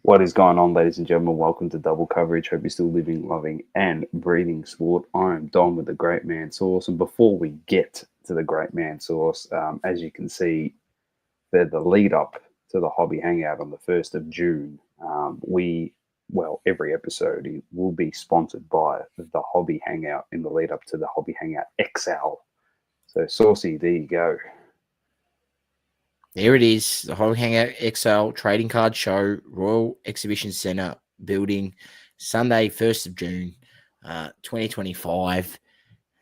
What is going on, ladies and gentlemen? Welcome to Double Coverage. Hope you're still living, loving, and breathing sport. I'm Don with the Great Man Sauce. And before we get to the Great Man Sauce, as you can see, the lead up to the Hobby Hangout on the 1st of June, every episode it will be sponsored by the Hobby Hangout in the lead up to the Hobby Hangout XL. So, Saucy, there you go. There it is, the Hobby Hangout XL Trading Card Show, Royal Exhibition Centre building, Sunday, 1st of June, 2025,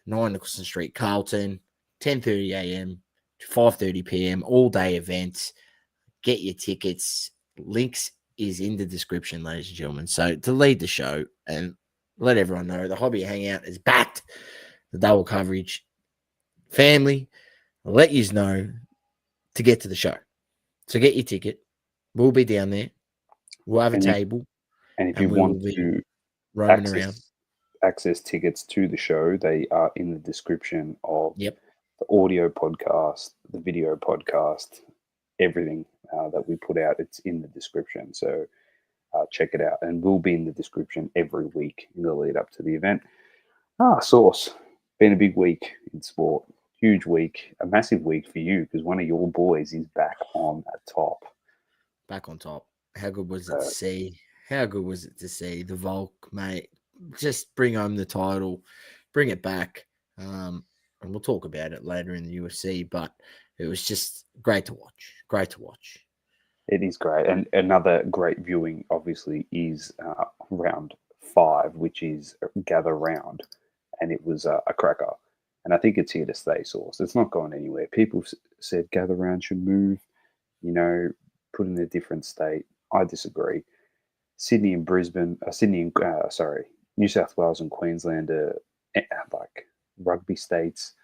9 Nicholson Street, Carlton, 10:30am to 5:30pm, all-day events. Get your tickets. Links is in the description, ladies and gentlemen. So to lead the show and let everyone know, the Hobby Hangout is backed. The Double Coverage family, I'll let you know to get to the show. So get your ticket. We'll be down there. We'll have a table. And if you want to roaming around. access tickets to the show, they are in the description of the audio podcast, the video podcast, everything that we put out. It's in the description. So check it out. And we'll be in the description every week in the lead up to the event. Sauce. Been a big week in sport. Huge week, a massive week for you because one of your boys is back on top. Back on top. How good was it to see? How good was it to see the Volk, mate? Just bring home the title, bring it back. And we'll talk about it later in the UFC, but it was just great to watch. Great to watch. It is great. And another great viewing, obviously, is round 5, which is Gather Round. And it was a cracker. And I think it's here to stay, Sauce. It's not going anywhere. People said Gather Round should move, put in a different state. I disagree. New South Wales and Queensland are like rugby states.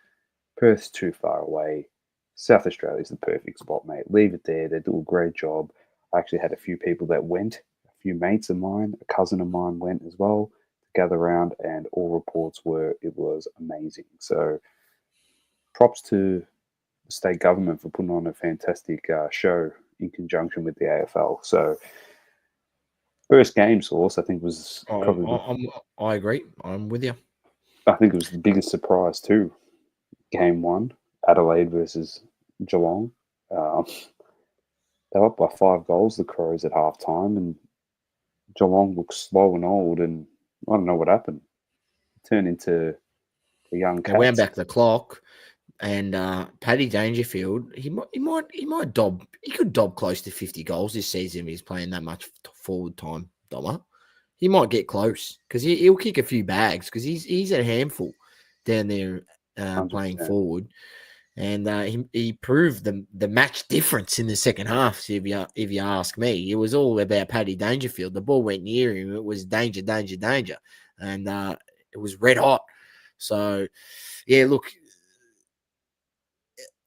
Perth's too far away. South Australia's the perfect spot, mate. Leave it there. They do a great job. I actually had a few people that went. A few mates of mine, a cousin of mine went as well. Gather Round, and all reports were it was amazing. So props to the state government for putting on a fantastic show in conjunction with the AFL. So first game, Sauce, I think was probably I agree. I'm with you. I think it was the biggest surprise too. Game 1, Adelaide versus Geelong. They were up by 5 goals, the Crows, at halftime, and Geelong looked slow and old, and I don't know what happened. It turned into the young cats. They wound back the clock, and Paddy Dangerfield, he could dob close to 50 goals this season if he's playing that much forward time, Doma. He might get close because he'll kick a few bags because he's a handful down there playing forward. And he proved the match difference in the second half. So if you ask me, it was all about Paddy Dangerfield. The ball went near him. It was danger, danger, danger, and it was red hot. So, yeah, look,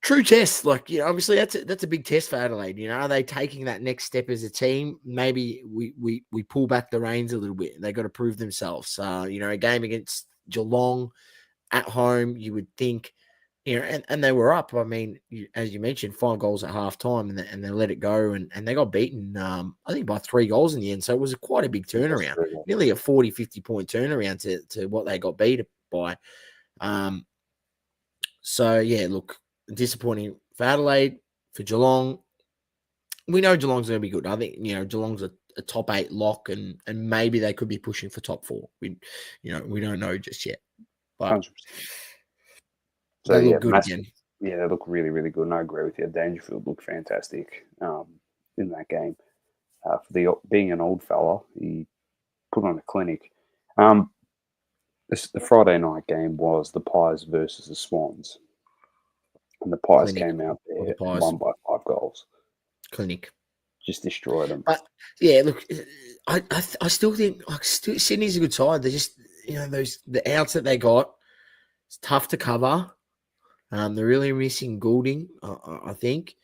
true test. Obviously that's a big test for Adelaide. Are they taking that next step as a team? Maybe we pull back the reins a little bit. They got to prove themselves. A game against Geelong at home, you would think. And they were up. I mean, as you mentioned, 5 goals at halftime, and they let it go, and they got beaten, I think, by 3 goals in the end. So it was quite a big turnaround, nearly a 40, 50-point turnaround to what they got beat by. So, yeah, look, disappointing for Adelaide, for Geelong. We know Geelong's going to be good. I think, Geelong's a top 8 lock, and maybe they could be pushing for top 4. We don't know just yet. But 100%. So, they look good again. Yeah, they look really, really good. And I agree with you. Dangerfield looked fantastic in that game. For being an old fella, he put on a clinic. The Friday night game was the Pies versus the Swans. And the Pies came out there, won by 5 goals. Clinic. Just destroyed them. But, yeah, look, I still think Sydney's a good side. They just, the outs that they got, it's tough to cover. They're really missing Goulding, I think.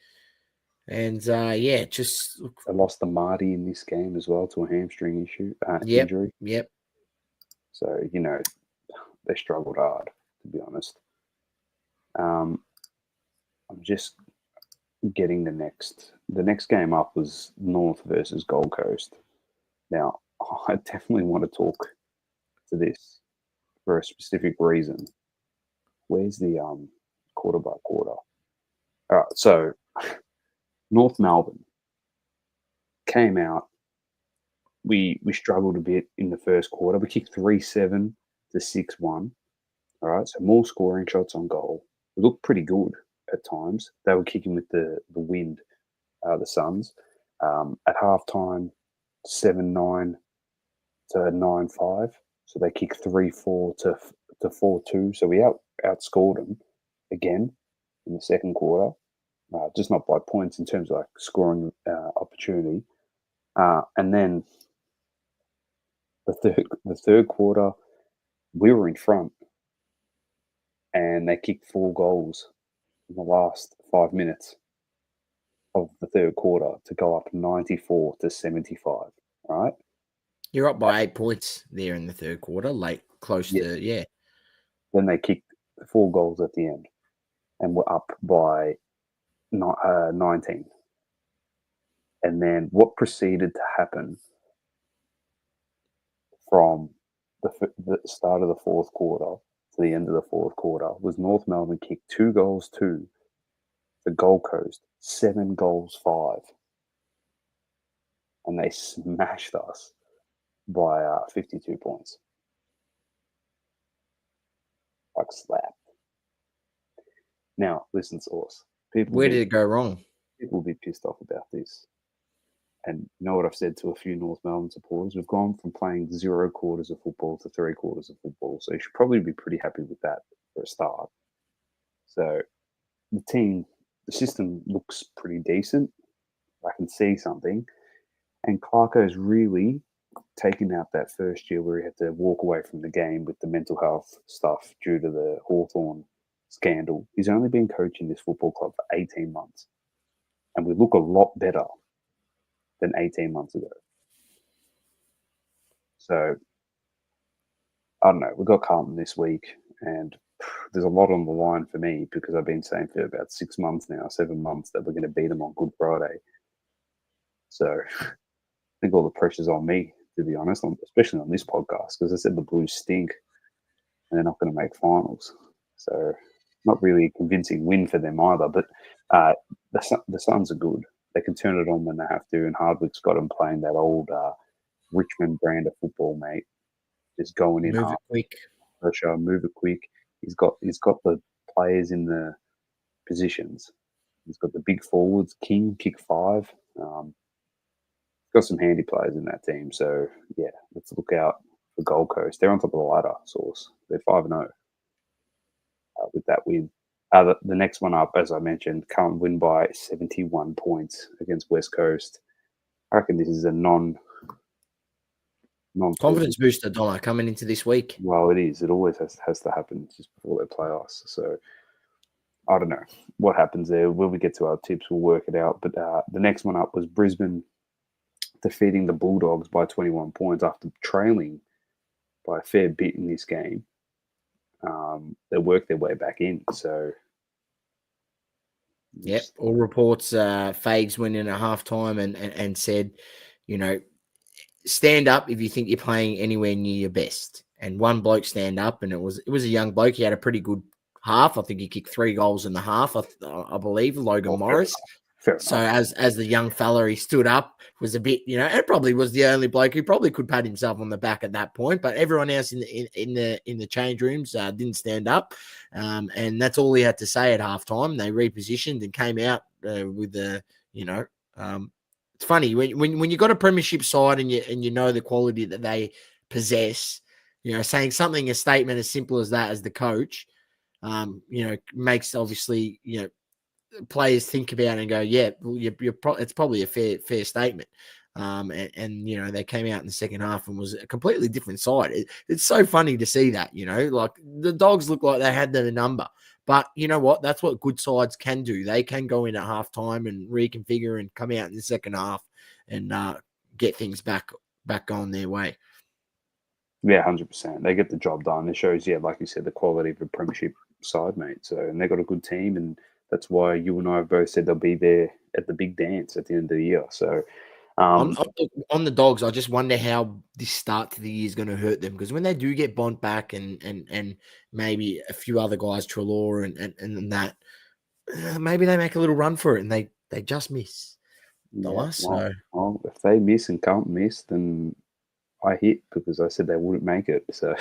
And, just... Look. They lost the Marty in this game as well to a hamstring injury. Yep. So, they struggled hard, to be honest. I'm just getting the next game up was North versus Gold Coast. Now, I definitely want to talk to this for a specific reason. Where's the quarter by quarter? All right, so North Melbourne came out. We struggled a bit in the first quarter. We kicked 3-7 to 6-1. All right, so more scoring shots on goal. We looked pretty good at times. They were kicking with the wind, the Suns. At halftime, 7-9 to 9-5. So they kicked 3-4 to 4-2. So we outscored them again in the second quarter, just not by points in terms of like scoring opportunity. And then the third quarter, we were in front, and they kicked 4 goals in the last 5 minutes of the third quarter to go up 94 to 75. Right? You're up by 8 points there in the third quarter, close to, yeah. Then they kicked 4 goals at the end, and were up by 19. And then what proceeded to happen from the start of the fourth quarter to the end of the fourth quarter was North Melbourne kicked 2 goals to the Gold Coast, 7 goals 5. And they smashed us by 52 points. Like slapped. Now, listen, Source. Where did it go wrong? People will be pissed off about this. And you know what I've said to a few North Melbourne supporters? We've gone from playing 0 quarters of football to 3 quarters of football. So you should probably be pretty happy with that for a start. So the system looks pretty decent. I can see something. And Clarko's really taken out that first year where he had to walk away from the game with the mental health stuff due to the Hawthorn scandal. He's only been coaching this football club for 18 months. And we look a lot better than 18 months ago. So, I don't know. We've got Carlton this week, and there's a lot on the line for me because I've been saying for about 6 months now, 7 months, that we're going to beat them on Good Friday. So, I think all the pressure's on me, to be honest, especially on this podcast, because I said the Blues stink and they're not going to make finals. So, not really a convincing win for them either, but the Suns are good. They can turn it on when they have to, and Hardwick's got them playing that old Richmond brand of football, mate. Just going in Move it quick. Pressure, move it quick. He's got the players in the positions. He's got the big forwards. King kick 5. Got some handy players in that team. So yeah, let's look out for Gold Coast. They're on top of the ladder, Source. They're 5-0 with that win. The next one up, as I mentioned, can't win by 71 points against West Coast. I reckon this is a confidence booster, Donna, coming into this week. Well, it is. It always has to happen just before they play us. So I don't know what happens there. When we get to our tips, we'll work it out. But the next one up was Brisbane defeating the Bulldogs by 21 points after trailing by a fair bit in this game. They worked their way back in. So, yep. All reports, Fags went in at halftime and said, stand up if you think you're playing anywhere near your best. And one bloke stand up, and it was a young bloke. He had a pretty good half. I think he kicked 3 goals in the half, I believe, Logan Morris. Fair so enough. as the young fella, he stood up, was a bit, and probably was the only bloke who probably could pat himself on the back at that point. But everyone else in the change rooms didn't stand up, and that's all he had to say at halftime. They repositioned and came out with the, it's funny when you got a premiership side and you know the quality that they possess. Saying something, a statement as simple as that as the coach, makes obviously players think about it and go, yeah, well, it's probably a fair statement. And they came out in the second half and was a completely different side. It's so funny to see that, like the Dogs look like they had the number, but you know what? That's what good sides can do. They can go in at halftime and reconfigure and come out in the second half and get things back going their way. Yeah, 100%. They get the job done. It shows, like you said, the quality of a premiership side, mate. So, and they've got a good team, and that's why you and I have both said they'll be there at the big dance at the end of the year. So, On the Dogs, I just wonder how this start to the year is going to hurt them, because when they do get Bond back and maybe a few other guys, Trelaw and that, maybe they make a little run for it and they just miss. Yeah, So well, if they miss and can't miss, then I hit because I said they wouldn't make it. So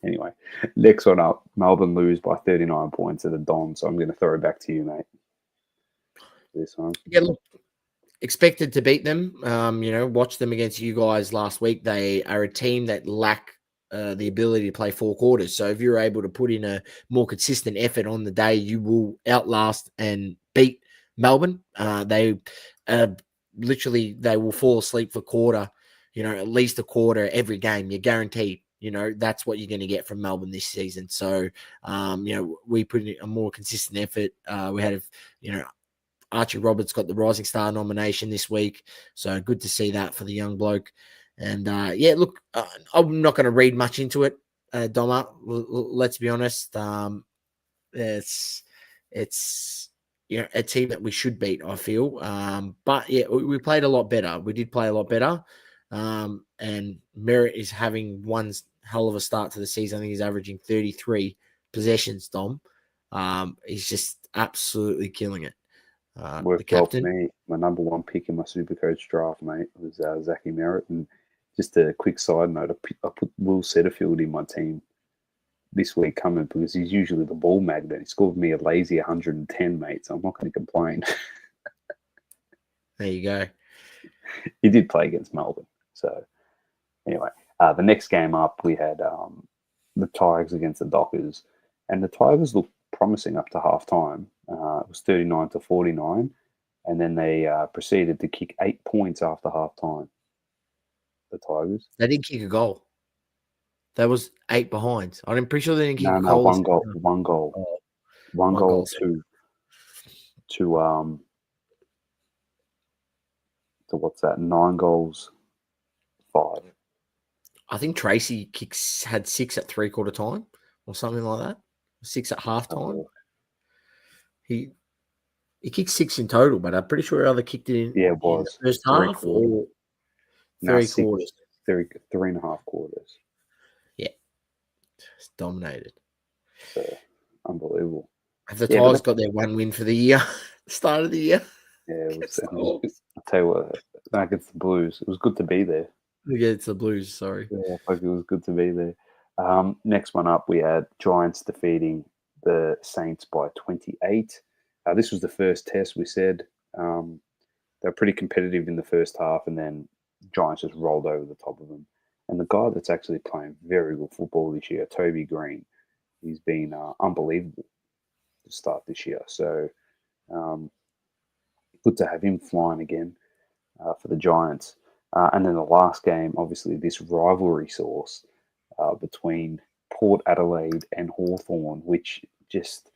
anyway, next one up, Melbourne lose by 39 points at the Dons. So I'm going to throw it back to you, mate. This one. yeah, look, expected to beat them. Watch them against you guys last week. They are a team that lack the ability to play 4 quarters. So if you're able to put in a more consistent effort on the day, you will outlast and beat Melbourne. They literally will fall asleep for quarter. At least a quarter every game. You're guaranteed. That's what you're going to get from Melbourne this season. So, we put in a more consistent effort. We had, Archie Roberts got the Rising Star nomination this week. So good to see that for the young bloke. And look, I'm not going to read much into it, Doma. Let's be honest. It's a team that we should beat, I feel. But yeah, we played a lot better. We did play a lot better. And Merritt is having one hell of a start to the season. I think he's averaging 33 possessions, Dom. He's just absolutely killing it. Worked well for me. My number 1 pick in my Supercoach draft, mate, was Zachy Merritt. And just a quick side note, I put Will Setterfield in my team this week coming because he's usually the ball magnet. He scored me a lazy 110, mate, so I'm not going to complain. There you go. He did play against Melbourne. So anyway, the next game up, we had the Tigers against the Dockers. And the Tigers looked promising up to half-time. It was 39-49. And then they proceeded to kick 8 points after half-time. The Tigers. They didn't kick a goal. That was 8 behind. I'm pretty sure they didn't kick a goal. One goal. Oh, one goal to what's that? 9 goals, 5. I think Tracy had 6 at 3/4 time or something like that. 6 at half time. He kicked 6 in total, but I'm pretty sure either kicked it in, it was in the first half or 3 quarters. 3.5 quarters. Yeah. It's dominated. So unbelievable. Have the Tigers got their 1 win for the year? Start of the year? Yeah, I'll tell you what, against the Blues, it was good to be there. Yeah, it's the Blues, sorry. Yeah, it was good to be there. Next one up, we had Giants defeating the Saints by 28. This was the first test, we said. They were pretty competitive in the first half, and then Giants just rolled over the top of them. And the guy that's actually playing very good football this year, Toby Green, he's been unbelievable to start this year. So good to have him flying again for the Giants. And then the last game, obviously, this rivalry source between Port Adelaide and Hawthorn, which just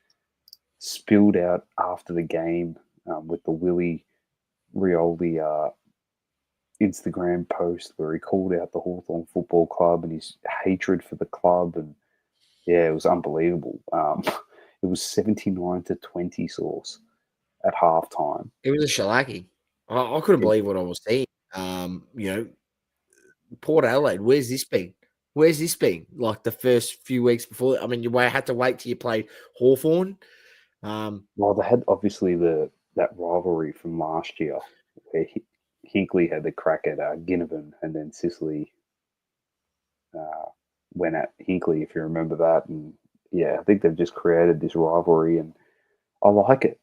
spilled out after the game with the Willie Rioli Instagram post where he called out the Hawthorn Football Club and his hatred for the club. And yeah, it was unbelievable. It was 79-20 source at halftime. It was a shellacking. I couldn't believe what I was seeing. Port Adelaide, where's this been? Like the first few weeks before? I mean, you had to wait till you played Hawthorn. Well, they had obviously that rivalry from last year where Hinkley had the crack at Ginnivan, and then Sicily went at Hinkley, if you remember that. And yeah, I think they've just created this rivalry, and I like it.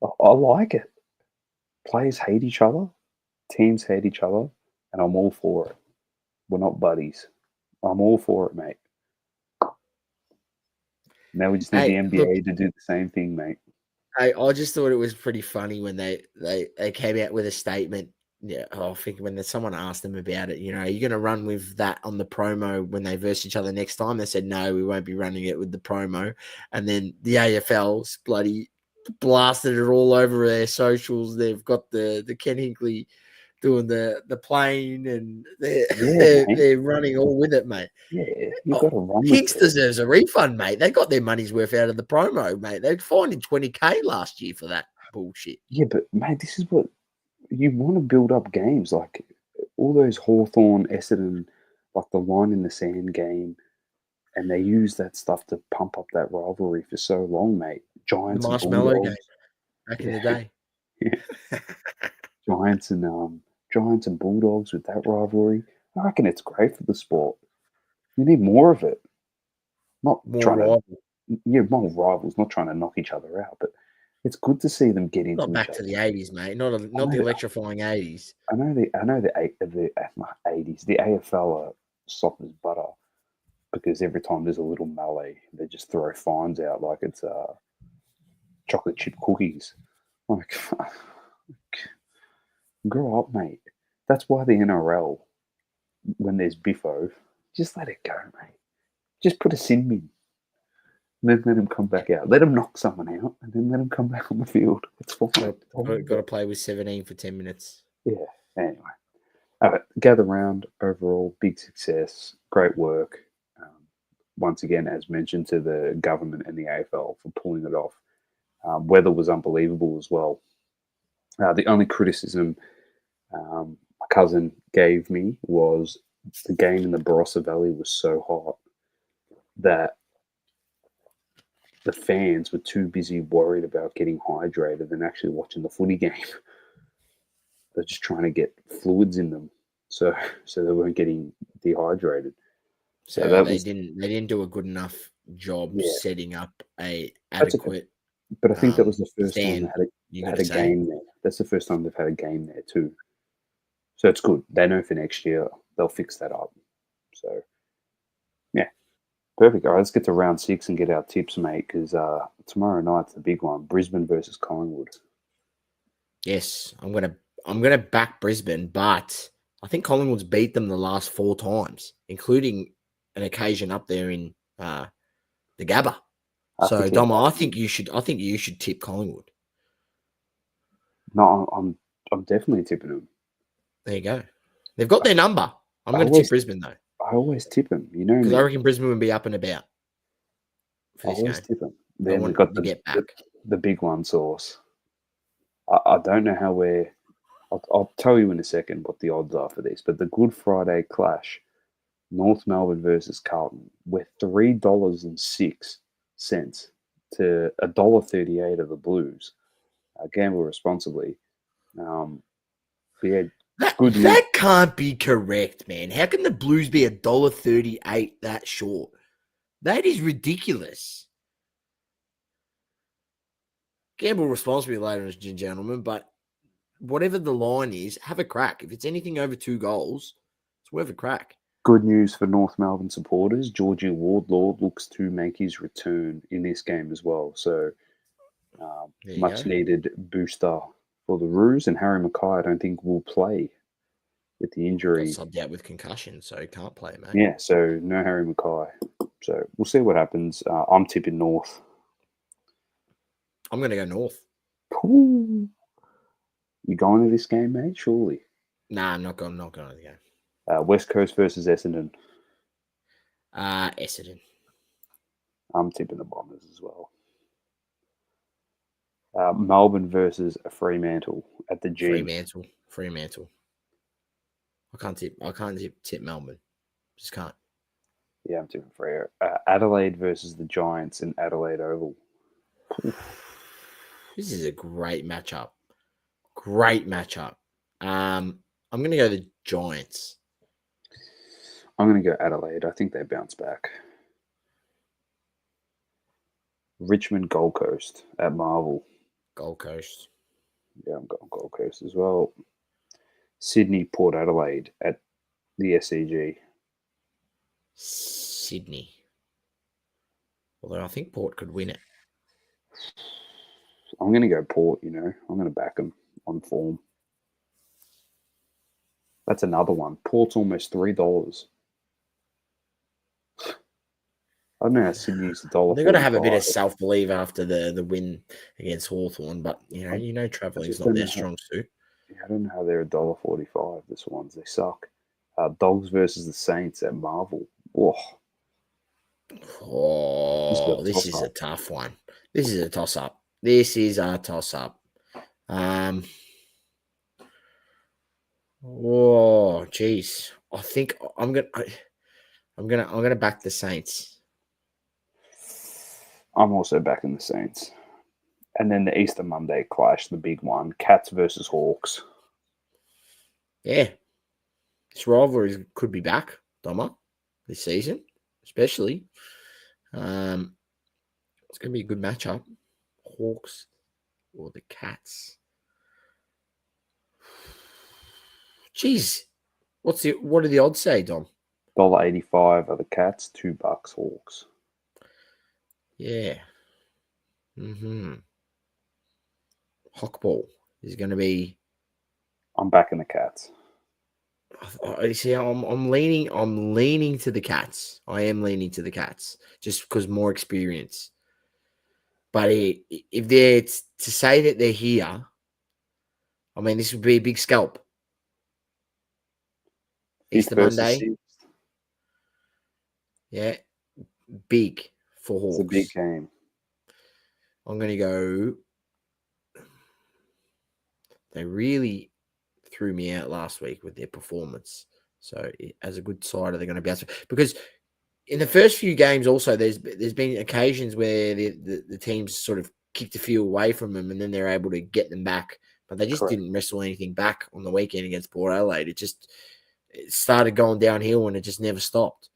I like it. Players hate each other, teams hate each other, and I'm all for it. We're not buddies. I'm all for it, mate. Now we just need the NBA to do the same thing, mate. I just thought it was pretty funny when they came out with a statement. Yeah, I think when someone asked them about it, are you going to run with that on the promo when they verse each other next time? They said, no, we won't be running it with the promo. And then the AFL's bloody blasted it all over their socials. They've got the Ken Hinkley doing the plane, and they're running all with it, mate. Yeah, you got to run. Hicks deserves a refund, mate. They got their money's worth out of the promo, mate. They fined him $20,000 last year for that bullshit. Yeah, but mate, this is what you want to build up games like all those Hawthorn, Essendon, like the line in the sand game, and they use that stuff to pump up that rivalry for so long, mate. The Giants and marshmallow game Bulldogs, back in yeah, the day. yeah. Giants and Giants and Bulldogs with that rivalry. I reckon it's great for the sport. You need more of it. Not More trying to, rival. yeah, more rivals, not trying to knock each other out, but it's good to see them get Not into each back other. to the 80s, mate. Not the electrifying 80s. I know the 80s, the AFL are soft as butter because every time there's a little melee, they just throw fines out like it's chocolate chip cookies. Like, grow up, mate. That's why the NRL, when there's biffo, just let it go, mate. Just put a sin bin. And then let him come back out. Let him knock someone out, and then let him come back on the field. It's fine. Got to play with 17 for 10 minutes. Yeah. Anyway, gather round. Overall, big success. Great work. Once again, as mentioned, to the government and the AFL for pulling it off. Weather was unbelievable as well. The only criticism my cousin gave me was the game in the Barossa Valley was so hot that the fans were too busy worried about getting hydrated than actually watching the footy game. They're just trying to get fluids in them, so they weren't getting dehydrated. So So that they was didn't do a good enough job yeah. setting up a That's okay. adequate But I think that was the first time stand. they had a game there. That's the first time they've had a game there too. So it's good. They know for next year they'll fix that up. So yeah, perfect. All right, let's get to round 6 and get our tips, mate. Because tomorrow night's the big one: Brisbane versus Collingwood. Yes, I'm gonna back Brisbane, but I think Collingwood's beat them the last 4 times, including an occasion up there in the Gabba. So Dom, I think you should tip Collingwood. No, I'm definitely tipping them. There you go. They've got their number. I'm going to tip Brisbane though. I always tip them. You know Because me. I reckon Brisbane would be up and about for this game. Tip them. They Then we've want got to get back. the big one sauce. I don't know how we're. I'll tell you in a second what the odds are for this. But the Good Friday clash, North Melbourne versus Carlton, we're $3.06 to $1.38 of the Blues. Gamble responsibly. Yeah, good news. That can't be correct, man. How can the Blues be $1.38 that short? That is ridiculous. Gamble responsibly, ladies and gentlemen, but whatever the line is, have a crack. If it's anything over 2 goals, it's worth a crack. Good news for North Melbourne supporters. Georgie Wardlaw looks to make his return in this game as well. So much needed booster for the Roos. And Harry Mackay, I don't think, will play with the injury. Got subbed out with concussion, so he can't play, mate. Yeah, so no Harry Mackay. So we'll see what happens. I'm tipping North. I'm going to go North. Ooh. You going to this game, mate? Surely. Nah, I'm not going to the game. West Coast versus Essendon. Essendon. I'm tipping the Bombers as well. Melbourne versus Fremantle at the G. Fremantle. I can't tip Melbourne. Just can't. Yeah, I'm tipping Freo. Adelaide versus the Giants in Adelaide Oval. This is a great matchup. I'm going to go the Giants. I'm going to go Adelaide. I think they bounce back. Richmond Gold Coast at Marvel. Gold Coast. Yeah, I'm going Gold Coast as well. Sydney Port Adelaide at the SCG. Sydney. Although I think Port could win it. I'm going to go Port, I'm going to back them on form. That's another one. Port's almost $3. I don't know how Sydney's $1. They're going to have a bit of self-belief after the win against Hawthorn, but traveling's not their strong suit. Yeah, I don't know how they're $1.45. This ones they suck. Dogs versus the Saints at Marvel. This is a tough one. This is a toss-up. I'm Oh, geez. I think I'm gonna back the Saints. I'm also backing the Saints. And then the Easter Monday clash, the big one, Cats versus Hawks. Yeah, this rivalry could be back, Doma, this season, especially. It's gonna be a good matchup. Hawks or the Cats. Jeez, what do the odds say, Dom? $1.85 are the Cats, $2 Hawks. Yeah. Hockball is going to be. I'm backing the Cats. I see. I'm leaning to the Cats. I am leaning to the Cats just because more experience. But if they're to say that they're here, I mean, this would be a big scalp. Easter Monday, yeah, big for Hawks. It's a big game. I'm going to go. They really threw me out last week with their performance. So, as a good side, are they going to bounce? Because in the first few games, also there's been occasions where the teams sort of kicked a few away from them, and then they're able to get them back. But they just didn't wrestle anything back on the weekend against Port Adelaide. It started going downhill, and it just never stopped.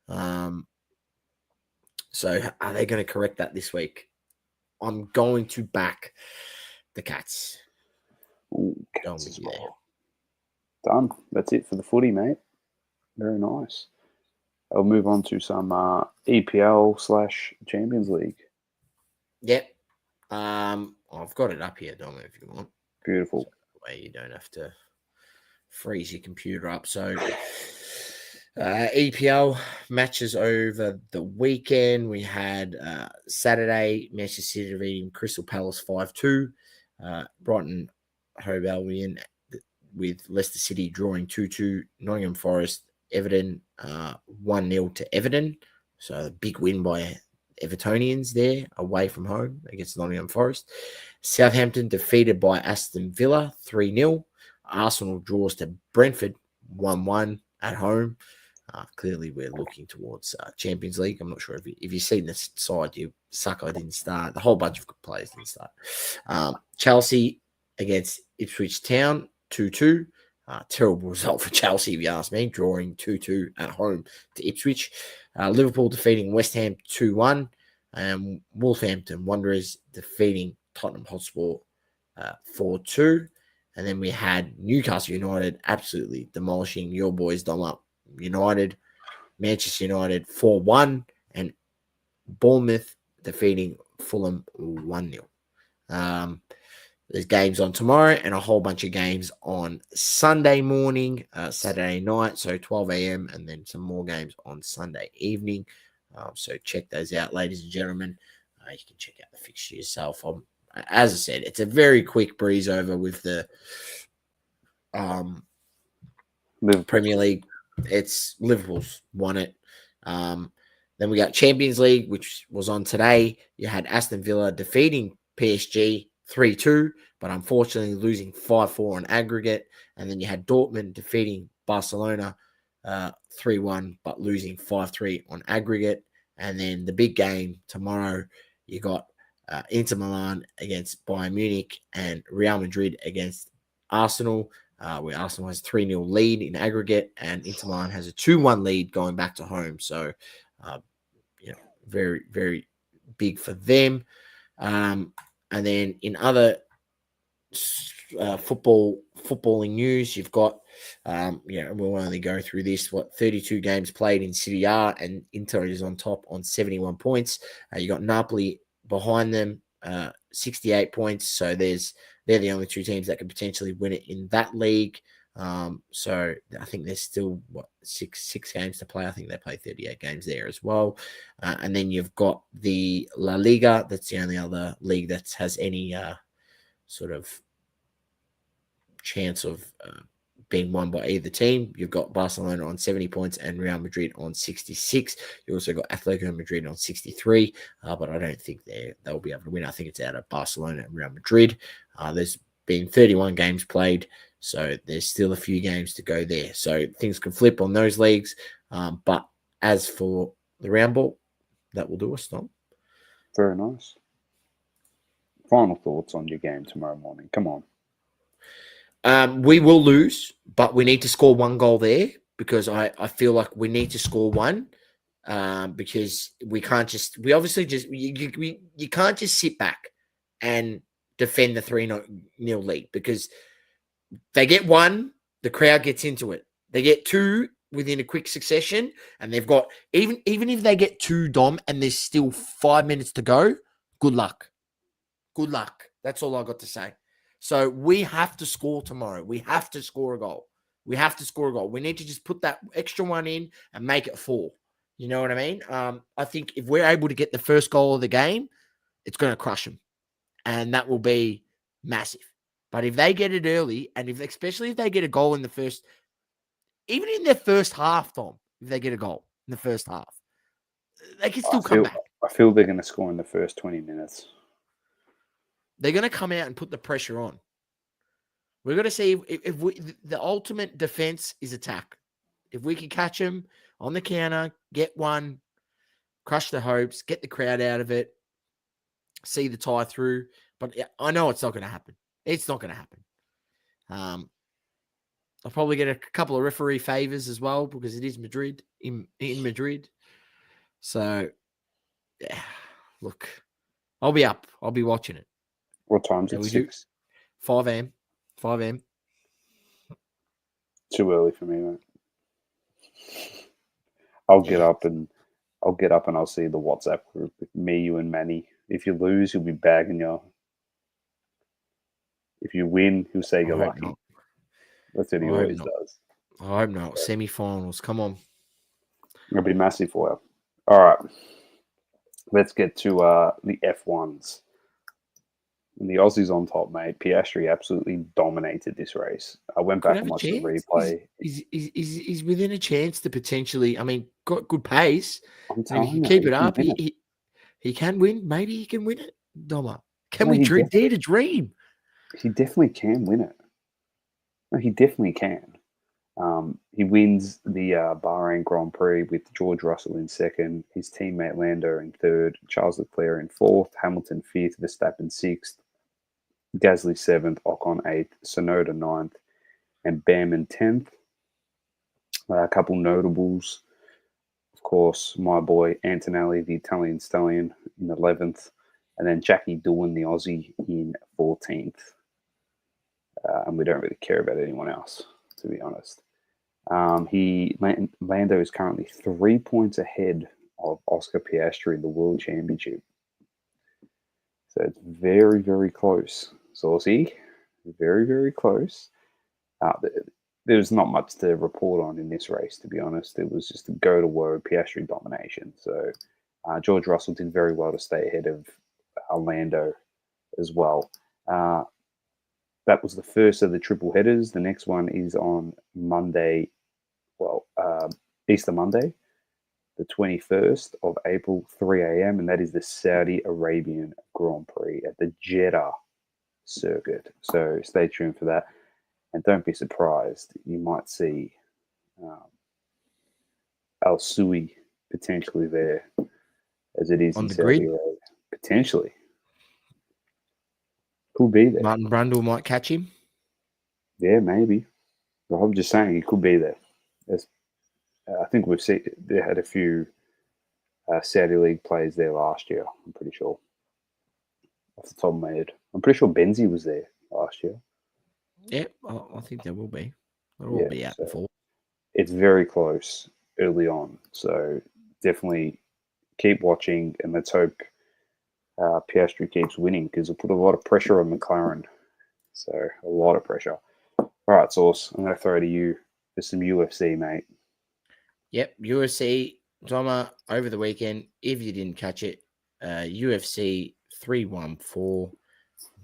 So are they going to correct that this week? I'm going to back the Cats. Ooh, Cats as well. Done. That's it for the footy, mate. Very nice. I'll move on to some EPL/Champions League. Yep. I've got it up here, Dom, if you want. Beautiful. So that way you don't have to freeze your computer up. So EPL matches over the weekend. We had Saturday, Manchester City defeating Crystal Palace 5-2. Brighton Hove Albion with Leicester City drawing 2-2. Nottingham Forest, Everton 1-0 to Everton. So a big win by Evertonians there away from home against Nottingham Forest. Southampton defeated by Aston Villa 3-0. Arsenal draws to Brentford 1-1 at home. Clearly, we're looking towards Champions League. I'm not sure if you've seen this side, you Sacco didn't start. The whole bunch of good players didn't start. Chelsea against Ipswich Town 2-2. Terrible result for Chelsea, if you ask me, drawing 2-2 at home to Ipswich. Liverpool defeating West Ham 2-1. And Wolverhampton Wanderers defeating Tottenham Hotspur 4-2. And then we had Newcastle United absolutely demolishing your boys, Dunlop United, Manchester United 4-1, and Bournemouth defeating Fulham 1-0. There's games on tomorrow and a whole bunch of games on Sunday morning, Saturday night, so 12 a.m., and then some more games on Sunday evening. So check those out, ladies and gentlemen. You can check out the fixture yourself. As I said, it's a very quick breeze over with the Premier League. It's Liverpool's won it. Then we got Champions League, which was on today. You had Aston Villa defeating PSG 3-2, but unfortunately losing 5-4 on aggregate. And then you had Dortmund defeating Barcelona 3-1, but losing 5-3 on aggregate. And then the big game tomorrow, you got Inter Milan against Bayern Munich and Real Madrid against Arsenal, where Arsenal has 3-0 lead in aggregate and Inter Milan has a 2-1 lead going back to home. So, very, very big for them. And then in other footballing news, you've got, we'll only go through this, 32 games played in Serie A, and Inter is on top on 71 points. You got Napoli behind them, 68 points. So they're the only two teams that could potentially win it in that league. So I think there's still six games to play. I think they play 38 games there as well. And then you've got the La Liga. That's the only other league that has any sort of chance of being won by either team. You've got Barcelona on 70 points and Real Madrid on 66. You also got Atletico Madrid on 63, but I don't think they'll be able to win. I think it's out of Barcelona and Real Madrid. There's been 31 games played So there's still a few games to go there. So things can flip on those leagues. But as for the round ball, that will do us, Tom. Very nice. Final thoughts on your game tomorrow morning. Come on. We will lose, but we need to score one goal there because I feel like we need to score one because we obviously you can't just sit back and defend the 3-0 lead because they get one, the crowd gets into it. They get two within a quick succession, and they've got even if they get two, Dom, and there's still 5 minutes to go, good luck. Good luck. That's all I got to say. So we have to score tomorrow. We have to score a goal. We have to score a goal. We need to just put that extra one in and make it 4. You know what I mean? I think if we're able to get the first goal of the game, it's going to crush them. And that will be massive. But if they get it early, and especially if they get a goal in the first, even in their first half, Tom, if they get a goal in the first half, they can still come back. I feel they're going to score in the first 20 minutes. They're going to come out and put the pressure on. We're going to see if the ultimate defense is attack. If we can catch them on the counter, get one, crush the hopes, get the crowd out of it, see the tie through. But I know it's not going to happen. It's not going to happen. I'll probably get a couple of referee favors as well because it is Madrid in Madrid. So, yeah, look, I'll be up. I'll be watching it. What time's it? 6? 5 a.m. 5 a.m. Too early for me, mate. I'll get up and I'll see the WhatsApp group with me, you, and Manny. If you lose, he'll be bagging you. If you win, he'll say you're lucky. Not. That's what he always does. I hope not. Semi-finals. Come on. It'll be massive for you. All right. Let's get to the F1s. And the Aussies on top, mate. Piastri absolutely dominated this race. I went back and watched the replay. He's within a chance to potentially, got good pace. I'm telling you, keep it up. He can win. Maybe he can win it, Doma. Can we dare to dream? He definitely can win it. No, he definitely can. He wins the Bahrain Grand Prix with George Russell in second, his teammate Lando in third, Charles Leclerc in fourth, Hamilton fifth, Verstappen sixth, Gasly seventh, Ocon eighth, Tsunoda ninth, and Bamman 10th. A couple notables, of course, my boy Antonelli, the Italian stallion, in 11th, and then Jackie Doohan, the Aussie, in 14th. And we don't really care about anyone else, to be honest. Lando is currently 3 points ahead of Oscar Piastri in the World Championship. So it's very, very close. Saucy, very, very close. There's not much to report on in this race, to be honest. It was just a go-to-woe Piastri domination. So George Russell did very well to stay ahead of Lando as well. That was the first of the triple headers. The next one is on Monday, Easter Monday, the 21st of April, 3 a.m., and that is the Saudi Arabian Grand Prix at the Jeddah circuit. So stay tuned for that. And don't be surprised, you might see Al Sui potentially there, as it is on in the Saudi grid. Arabia. Potentially. Could be there. Martin Brundle might catch him. Yeah, maybe. Well, I'm just saying he could be there. I think we've seen they had a few Saudi League players there last year. I'm pretty sure. Off the top of my head, I'm pretty sure Benzi was there last year. Yeah, I think there will be. They'll all be out before. It's very close early on, so definitely keep watching, and let's hope Piastri keeps winning because it'll put a lot of pressure on McLaren. So a lot of pressure. All right, Sauce, I'm going to throw to you for some UFC, mate. Yep, UFC, Doma, over the weekend, if you didn't catch it, UFC 314,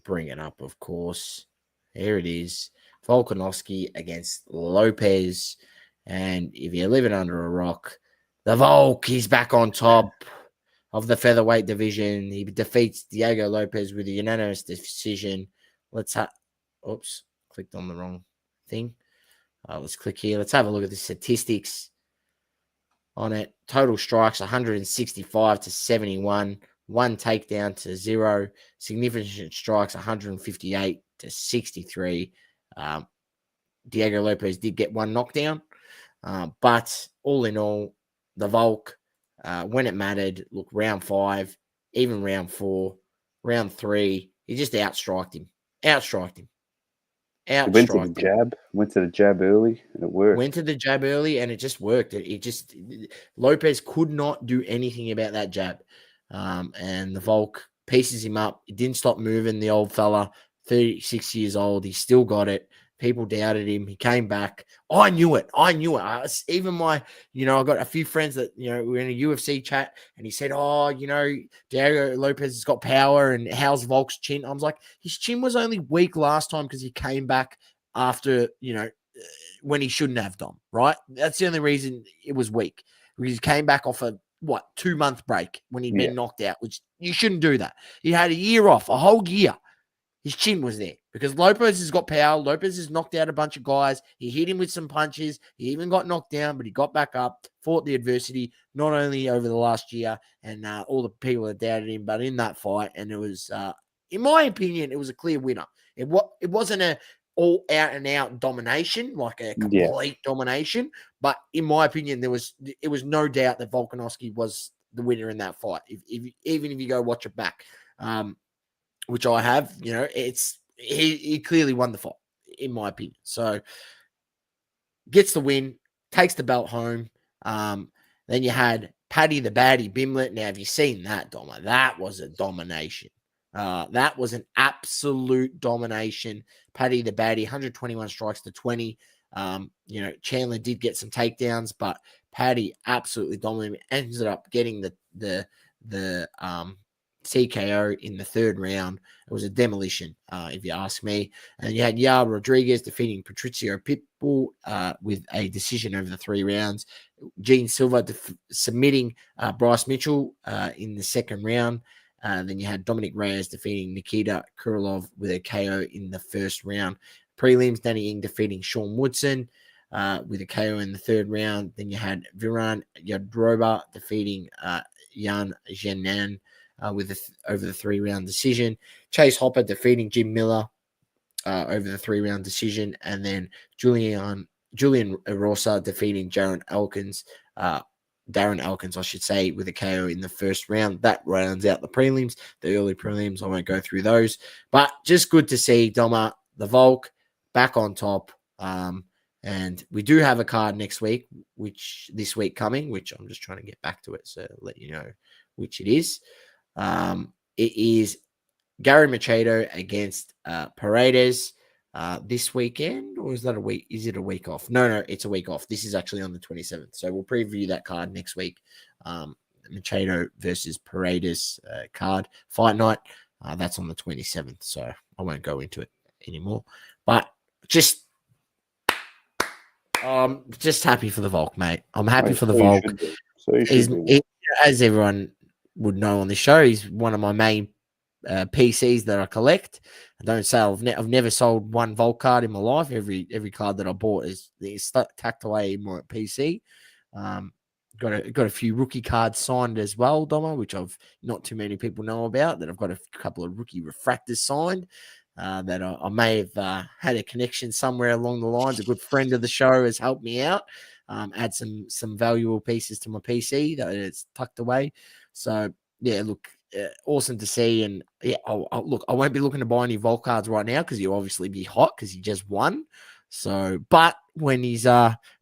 bring it up, of course. Here it is. Volkanovski against Lopez. And if you're living under a rock, the Volk, he's back on top of the featherweight division. He defeats Diego Lopez with a unanimous decision. Oops, clicked on the wrong thing. Let's click here. Let's have a look at the statistics on it. Total strikes 165 to 71, 1 takedown to 0. Significant strikes 158 to 63. Diego Lopez did get 1 knockdown, but all in all, the Volk, when it mattered, look, round 5, even round 4, round 3, he just outstriked him. He went to the jab early, and it worked. Went to the jab early, and it just worked. Lopez could not do anything about that jab. And the Volk pieces him up. He didn't stop moving, the old fella, 36 years old. He still got it. People doubted him. He came back. I knew it. Even I got a few friends that, were in a UFC chat, and he said, Diego Lopez has got power, and how's Volk's chin? I was like, his chin was only weak last time because he came back after, when he shouldn't have done, right? That's the only reason it was weak, because he came back off a 2-month break when he'd been knocked out, which you shouldn't do that. He had a year off, a whole year. His chin was there because Lopez has got power. Lopez has knocked out a bunch of guys. He hit him with some punches. He even got knocked down, but he got back up, fought the adversity, not only over the last year and all the people that doubted him, but in that fight. And it was, in my opinion, it was a clear winner. It wasn't a all out and out domination, like a complete domination. But in my opinion, it was no doubt that Volkanovski was the winner in that fight. Even if you go watch it back, which I have, he clearly won the fight, in my opinion. So gets the win, takes the belt home. Then you had Paddy the Baddie Bimlet. Now, have you seen that, Doma? That was a domination. That was an absolute domination. Paddy the Baddie, 121 strikes to 20. Chandler did get some takedowns, but Paddy absolutely dominated. Ended up getting the TKO in the 3rd round. It was a demolition, if you ask me. And you had Yair Rodriguez defeating Patricio Pitbull with a decision over the 3 rounds. Gene Silva submitting Bryce Mitchell in the 2nd round. Then you had Dominic Reyes defeating Nikita Krylov with a KO in the 1st round. Prelims, Danny Ing defeating Sean Woodson with a KO in the 3rd round. Then you had Viran Yadroba defeating Jan Zenan over the 3-round decision. Chase Hopper defeating Jim Miller over the 3-round decision. And then Julian Rosa defeating Darren Elkins, I should say, with a KO in the 1st round. That rounds out the prelims, the early prelims. I won't go through those. But just good to see Doma, the Volk, back on top. And we do have a card next week, which I'm just trying to get back to it, so let you know which it is. It is Gary Machado against Paredes this weekend, or is that a week? Is it a week off? No, it's a week off. This is actually on the 27th. So we'll preview that card next week. Machado versus Paredes card fight night. That's on the 27th. So I won't go into it anymore. But just happy for the Volk, mate. I'm happy for the Volk. As everyone would know on the show, he's one of my main PCs that I collect. I don't sell. I've never sold one Volk card in my life. Every card that I bought is tucked away in my PC. Got a few rookie cards signed as well, Doma, which not too many people know about. That I've got a couple of rookie refractors signed. That I may have had a connection somewhere along the lines. A good friend of the show has helped me out, add some valuable pieces to my PC that it's tucked away. So yeah, look, awesome to see. And yeah, I won't be looking to buy any Volk cards right now because he'll obviously be hot because he just won. So, but when he's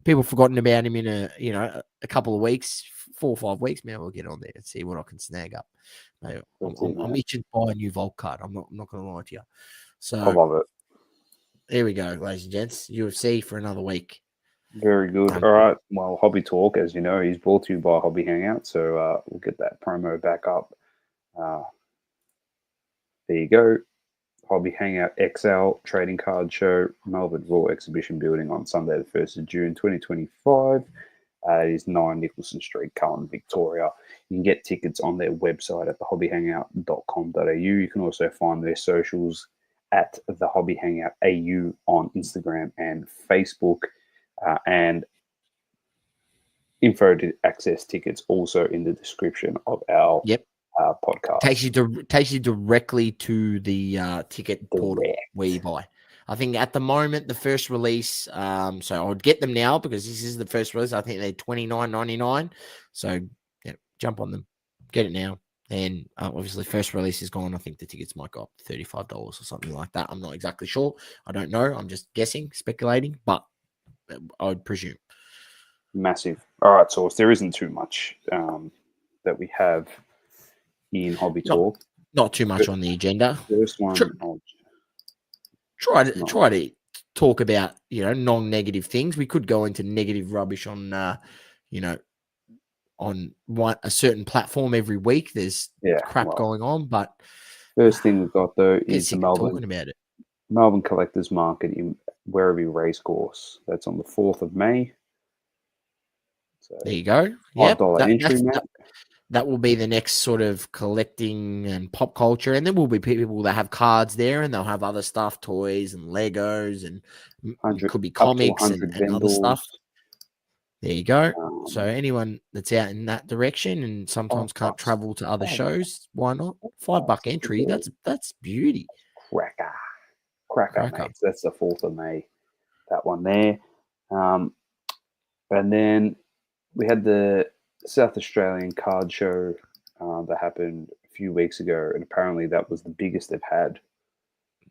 people forgotten about him in a couple of weeks, 4 or 5 weeks, maybe we'll get on there and see what I can snag up. I'm itching to buy a new Volk card. I'm not going to lie to you. So I love it. Here we go, ladies and gents. UFC for another week. Very good. All right. Well, Hobby Talk, as you know, is brought to you by Hobby Hangout. So we'll get that promo back up. There you go. Hobby Hangout XL Trading Card Show, Melbourne Raw Exhibition Building on Sunday, the 1st of June, 2025. It is 9 Nicholson Street, Cullen, Victoria. You can get tickets on their website at thehobbyhangout.com.au. You can also find their socials at the Hobby Hangout AU on Instagram and Facebook, and info to access tickets also in the description of our podcast. Takes you directly to the ticket portal where you buy. I think at the moment the first release, so I would get them now because this is the first release. I think they're $29.99. So yeah, jump on them, get it now. And obviously, first release is gone. I think the tickets might go up to $35 or something like that. I'm not exactly sure. I don't know. I'm just guessing, speculating, but I would presume. Massive. All right, so there isn't too much that we have in Hobby Talk. Not too much on the agenda. First one. Try to talk about non-negative things. We could go into negative rubbish on on a certain platform every week. There's crap going on, but first thing we've got though is the talking about it. Melbourne Collectors Market in Werribee Racecourse. That's on the 4th of May. So there you go. Yep, $5 entry, that will be the next sort of collecting and pop culture. And there will be people that have cards there and they'll have other stuff, toys and Legos, and it could be comics and other stuff. There you go. So anyone that's out in that direction and sometimes can't travel to other shows, why not? $5 entry. That's beauty. Cracker, mate. That's the 4th of May. That one there. And then we had the South Australian card show that happened a few weeks ago, and apparently that was the biggest they've had.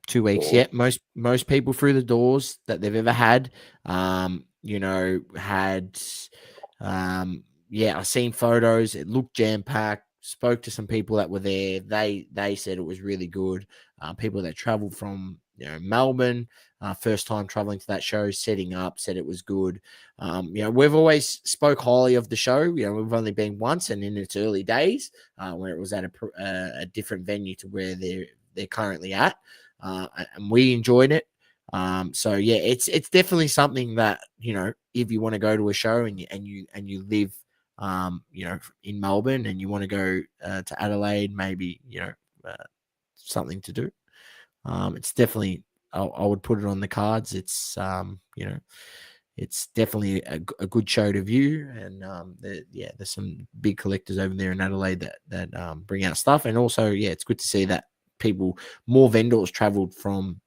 2 weeks, yeah. Most people through the doors that they've ever had, I've seen photos. It looked jam-packed. Spoke to some people that were there. They said it was really good. People that traveled from Melbourne, first time traveling to that show, setting up, said it was good. We've always spoke highly of the show. We've only been once, and in its early days, where it was at a different venue to where they're currently at, and we enjoyed it. It's definitely something that if you want to go to a show and you live in Melbourne and you want to go to Adelaide, maybe something to do. It's definitely I would put it on the cards. It's it's definitely a good show to view, and there's some big collectors over there in Adelaide that bring out stuff, and also it's good to see that more vendors traveled from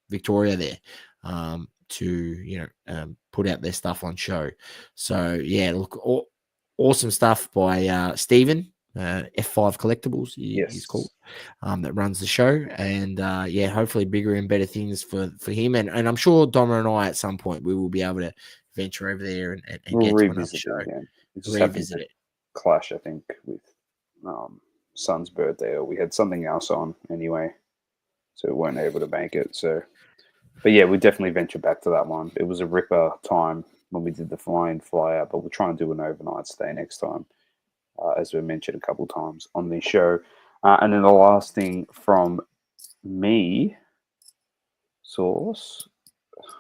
Victoria there to put out their stuff on show. So look, awesome stuff by Stephen, F5 Collectibles, he's called, that runs the show, and hopefully bigger and better things for him, and I'm sure Doma and I at some point we will be able to venture over there and get to another show. Revisit it. Clash, I think, with son's birthday, or we had something else on anyway, so we weren't able to make it. So, but we definitely venture back to that one. It was a ripper time when we did the fly out, but we'll try and do an overnight stay next time, as we mentioned a couple times on the show. And then the last thing from me, Source,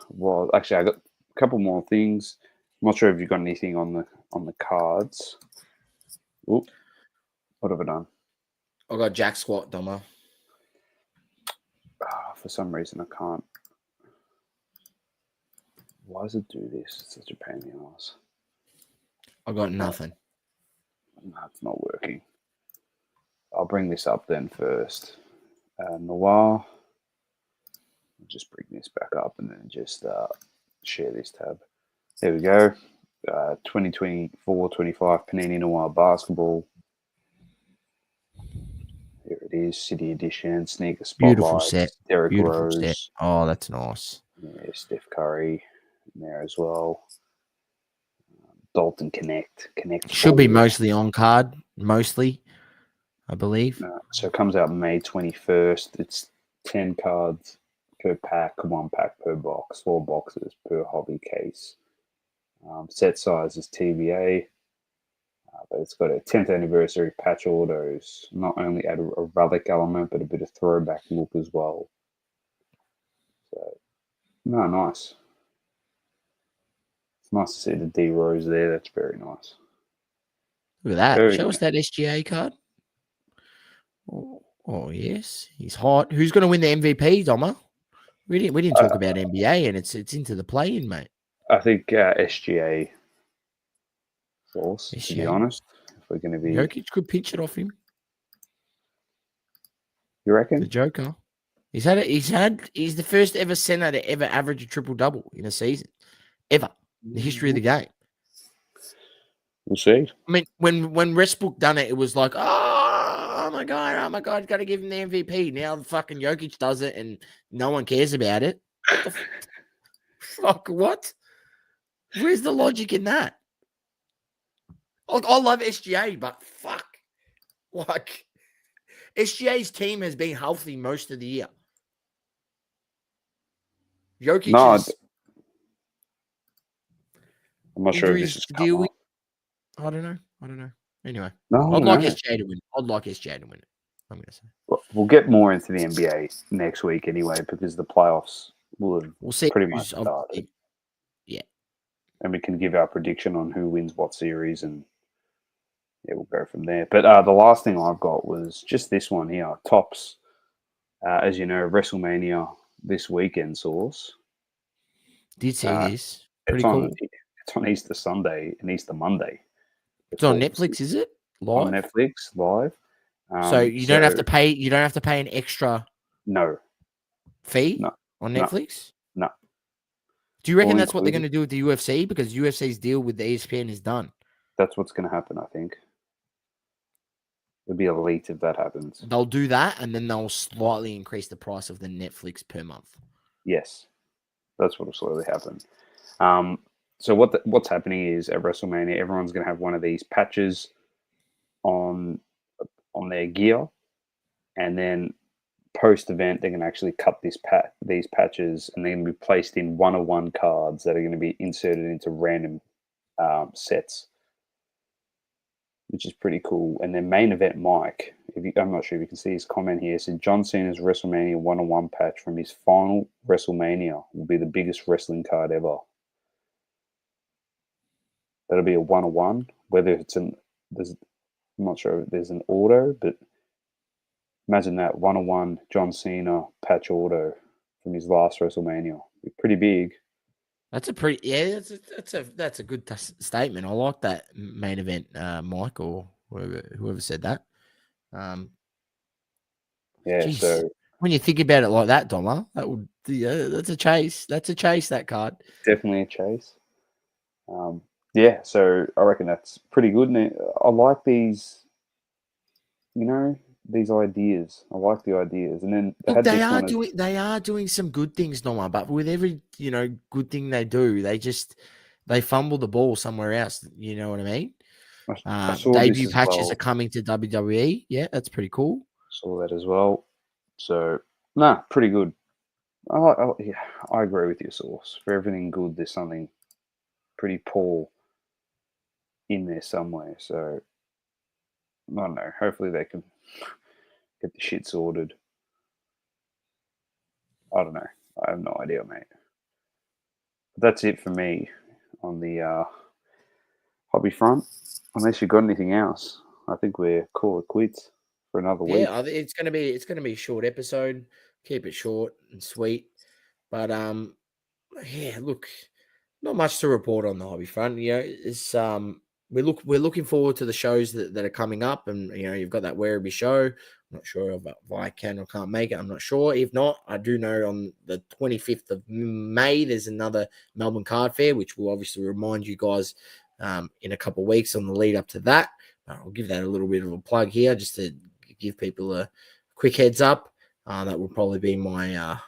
was actually I got a couple more things. I'm not sure if you've got anything on the cards. Oop, what have I done? I got Jack Squat, Doma. For some reason I can't. Why does it do this? It's such a pain in the ass. I got nothing. No, it's not working. I'll bring this up then first. Noir. I'll just bring this back up and then just share this tab. There we go. 2024-25 Panini Noir Basketball. Here it is, City Edition, Sneaker Spotlight. Beautiful set. Derrick Rose. Set. Oh, that's nice. Yeah, Steph Curry in there as well. Dalton Connect. Should be mostly on card, I believe. So it comes out May 21st. It's 10 cards per pack, 1 pack per box, 4 boxes per hobby case. Set size is TBA. But it's got a 10th anniversary patch autos. Not only add a relic element, but a bit of throwback look as well. So, nice. It's nice to see the D Rose there. That's very nice. Look at that. Show us that SGA card. Oh yes, he's hot. Who's going to win the MVP, Doma? We didn't talk about NBA, and it's into the play-in, mate. I think SGA force, to be SGA. honest. If we're going to be... Jokic could pinch it off him. You reckon? The Joker. He's the first ever center to ever average a triple-double in a season. Ever. In the history of the game. We'll see. I mean, when Westbrook done it, it was like, oh my God, got to give him the MVP. Now the fucking Jokic does it, and no one cares about it. What the fuck? What? Where's the logic in that? Look, I love SGA, but fuck, like SGA's team has been healthy most of the year. Jokic is. I'm not sure if this is to deal with. I don't know. Anyway, I'd like SGA to win. I'd like SGA to win it. I'm going to say. We'll get more into the NBA next week anyway, because the playoffs will have pretty much started. Yeah. And we can give our prediction on who wins what series, and yeah, we'll go from there. But the last thing I've got was just this one here. Tops, as you know, WrestleMania this weekend, Source. Did see this. Pretty cool. It's on Easter Sunday and Easter Monday. It's on Netflix, is it? Live? On Netflix, live. So you don't have to pay. You don't have to pay an extra fee on Netflix. No. Do you reckon that's what they're going to do with the UFC? Because UFC's deal with the ESPN is done. That's what's going to happen, I think. It'd be elite if that happens. They'll do that, and then they'll slightly increase the price of the Netflix per month. Yes, that's what will slowly happen. So what's happening is at WrestleMania, everyone's going to have one of these patches on their gear, and then post-event, they're going to actually cut these patches, and they're going to be placed in 101 cards that are going to be inserted into random sets, which is pretty cool. And then main event Mike, I'm not sure if you can see his comment here, said John Cena's WrestleMania 101 patch from his final WrestleMania will be the biggest wrestling card ever. That'll be a 101. Whether it's I'm not sure if there's an auto, but imagine that 101 John Cena patch auto from his last WrestleMania. Pretty big. That's a pretty that's a good statement. I like that main event, Mike, or whoever said that. Geez. So when you think about it like that, Doma, that's a chase. That's a chase. That card. Definitely a chase. Yeah, so I reckon that's pretty good. And I like these, these ideas. I like the ideas. And then they are doing some good things, Noma, but with every, good thing they do, they fumble the ball somewhere else. You know what I mean? Debut patches are coming to WWE. Yeah, that's pretty cool. Saw that as well. So, pretty good. I agree with your Source. For everything good, there's something pretty poor in there somewhere. So, I don't know. Hopefully they can get the shit sorted. I don't know. I have no idea, mate. But that's it for me on the hobby front. Unless you've got anything else, I think we're call it quits for another week. Yeah, it's gonna be a short episode. Keep it short and sweet. But yeah, look, not much to report on the hobby front. It's we're looking forward to the shows that are coming up, and you've got that Werribee show. I'm not sure if I can or can't make it. I'm not sure. If not, I do know on the 25th of May there's another Melbourne Card Fair, which will obviously remind you guys in a couple of weeks on the lead up to that. I'll give that a little bit of a plug here just to give people a quick heads up. That will probably be my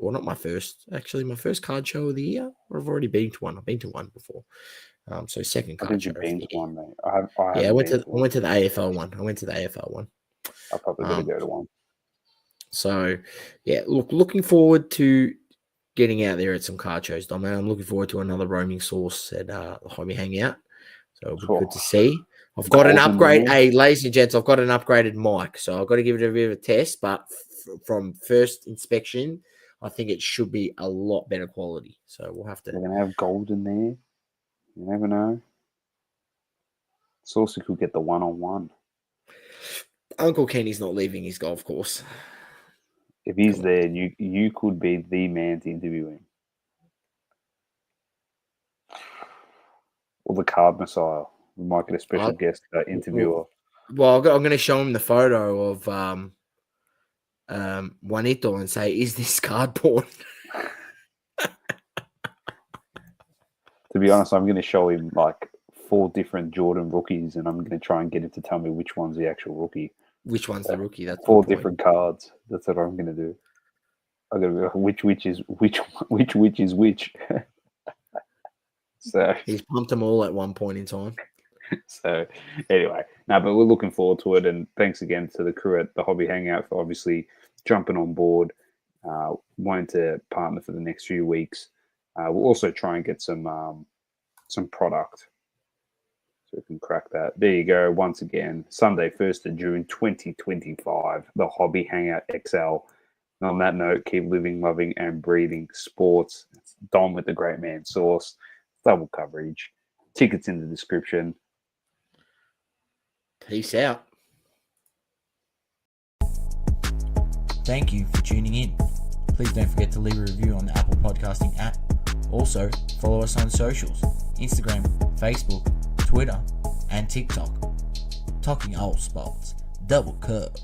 well, not my first, actually, my first card show of the year. I've already been to one. I've been to one before. So second card show. I think you've been to one, mate. I went to the AFL one. I probably got to go to one. So yeah, looking forward to getting out there at some card shows, Dom. I'm looking forward to another roaming source at the Hobby Hangout. So it'll be good to see. I've got an upgrade. Hey, ladies and gents, I've got an upgraded mic. So I've got to give it a bit of a test. But from first inspection, I think it should be a lot better quality. So we'll have to. We're going to have gold in there. You never know. Saucy could get the 1-on-1. Uncle Kenny's not leaving his golf course. If he's Come on. there, you could be the man to interview him. Or the card messiah. We might get a special guest interviewer. Well, I'm going to show him the photo of Juanito and say, "Is this cardboard?" To be honest, I'm going to show him like 4 different Jordan rookies, and I'm going to try and get him to tell me which one's the actual rookie. Which one's the rookie? That's 4 different cards. That's what I'm going to do. I'm going to be like, which is which. So he's pumped them all at one point in time. So anyway, but we're looking forward to it, and thanks again to the crew at the Hobby Hangout for obviously jumping on board, wanting to partner for the next few weeks. We'll also try and get some product, so we can crack that. There you go. Once again, Sunday, 1st of June, 2025, the Hobby Hangout XL. And on that note, keep living, loving, and breathing sports. It's Dom with the Great Man Sauce. Double coverage. Tickets in the description. Peace out. Thank you for tuning in. Please don't forget to leave a review on the Apple Podcasting app. Also, follow us on socials, Instagram, Facebook, Twitter, and TikTok. Talking all sports. Double curve.